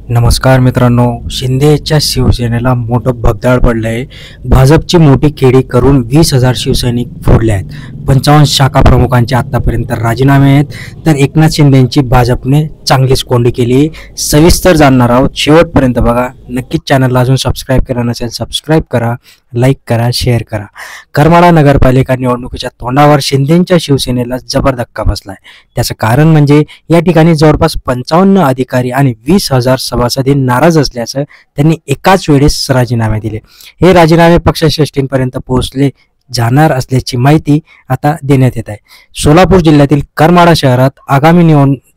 नमस्कार मित्रांनो, शिंदेच्या शिवसेनेला मोठं भगदाड पडलंय। भाजपची मोठी खेळी करून 20,000 शिवसैनिक फोडले आहेत। 55 शाखा प्रमुखांचे आतापर्यंत राजीनामे आहेत, तर एकनाथ शिंदेची भाजपने चांगलीच कोंडी केली। सविस्तर जाणणार आहोत, शेवटपर्यंत बघा। नक्कीच चॅनलला अजून सबस्क्राईब केला नसेल सबस्क्राईब करा, लाईक करा, शेअर करा। करमाळा नगरपालिका निवडणुकीच्या तोंडावर शिंदेच्या शिवसेनेला जबर धक्का बसलाय। त्याचं कारण म्हणजे या ठिकाणी जवळपास 55 अधिकारी आणि 20,000 सभासद नाराज असल्याचं त्यांनी एकाच वेळेस राजीनामे दिले। हे राजीनामे पक्षश्रेष्ठींपर्यंत पोहोचले जाणार असल्याची माहिती आता देण्यात येत आहे। सोलापूर जिल्ह्यातील करमाळा शहरात आगामी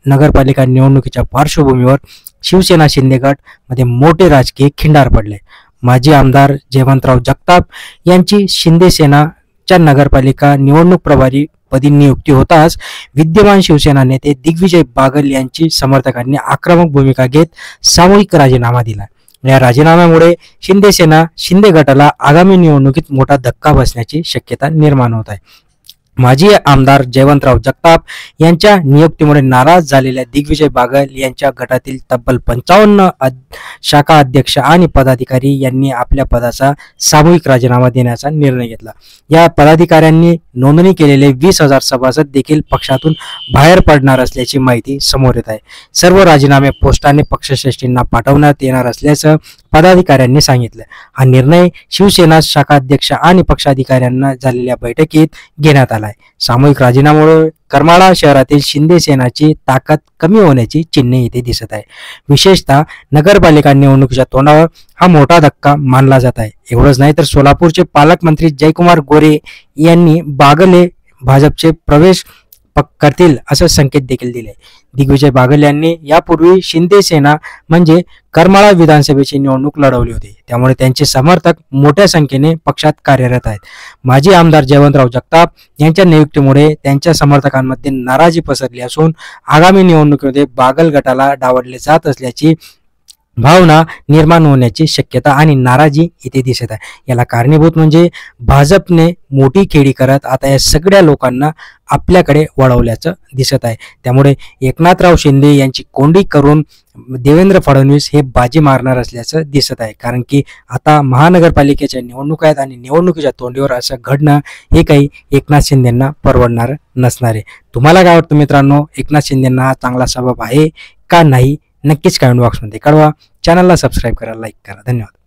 नगरपालिका निवडणुकीच्या पार्श्वभूमीवर शिवसेना शिंदे गट मध्ये मोठे राजकीय खिंडार पडले। माजी आमदार जयवंतराव जगताप यांची शिंदे सेनाच्या नगरपालिका निवडणूक प्रभारी पदी नियुक्ती होताच विद्यमान शिवसेना नेते दिग्विजय बागल यांची समर्थकांनी आक्रमक भूमिका घेत सामूहिक राजीनामा दिला। या राजीनाम्यामुळे शिंदे सेना शिंदे गटाला आगामी निवडणुकीत मोठा धक्का बसण्याची शक्यता निर्माण होत आहे। माजी आमदार जयवंतराव जगताप यांच्या नियुक्तीमुळे नाराज झालेल्या दिग्विजय बागल यांच्या गटातील तब्बल 55 शाखा अध्यक्ष आणि पदाधिकारी यांनी आपल्या पदाचा सामूहिक राजीनामा देण्याचा निर्णय घेतला। या पदाधिकाऱ्यांनी नोंदणी केलेले 20,000 सभासद देखील पक्षातून बाहेर पडणार असल्याची माहिती समोर येत आहे। सर्व राजीनामे पोस्टाने पक्षश्रेष्ठींना पाठवण्यात येणार असल्याचं पदाधिकाऱ्यांनी सांगितलं। हा निर्णय शिवसेना शाखाध्यक्ष आणि पक्षाधिकाऱ्यांना झालेल्या बैठकीत घेण्यात आलाय। सामूहिक राजीनाम्यामुळे करमाळा शहरातील शिंदे सेनाची ताकद कमी होण्याची चिन्हे इथे दिसत आहे। विशेषतः नगरपालिका निवडणुकीच्या तोंडावर हा मोठा धक्का मानला जात आहे। एवढंच नाही तर सोलापूरचे पालकमंत्री जयकुमार गोरे यांनी बागल भाजपचे प्रवेश करतील असे संकेत देखील दिले। दिग्विजय बागल यांनी यापूर्वी शिंदे सेना म्हणजे करमाळा विधानसभेची निवडणूक लढवली होती, त्यामुळे त्यांचे समर्थक मोठ्या संख्येने पक्षात कार्यरत आहेत। माजी आमदार जयवंतराव जगताप यांच्या नियुक्तीमुळे त्यांच्या समर्थकांमध्ये नाराजी पसरली असून आगामी निवडणुकीमध्ये बागल गटाला डावलले जात असल्याची भावना निर्माण होण्याची शक्यता आणि नाराजी इथे दिसत आहे। याला कारणीभूत म्हणजे भाजपने मोठी खेळी करत आता या सगळ्या लोकांना आपल्याकडे वळवल्याचं दिसत आहे। त्यामुळे एकनाथराव शिंदे यांची कोंडी करून देवेंद्र फडणवीस हे बाजी मारणार असल्याचं दिसत आहे। कारण की आता महानगरपालिकेच्या निवडणुका आहेत आणि निवडणुकीच्या तोंडीवर असं घडणं हे काही एकनाथ शिंदेंना परवडणार नसणार आहे। तुम्हाला काय वाटतं मित्रांनो, एकनाथ शिंदेंना हा चांगला सबब आहे का नाही? नक्कीच कमेंट बॉक्समध्ये कळवा। चॅनलला सबस्क्राईब करा, लाईक करा। धन्यवाद।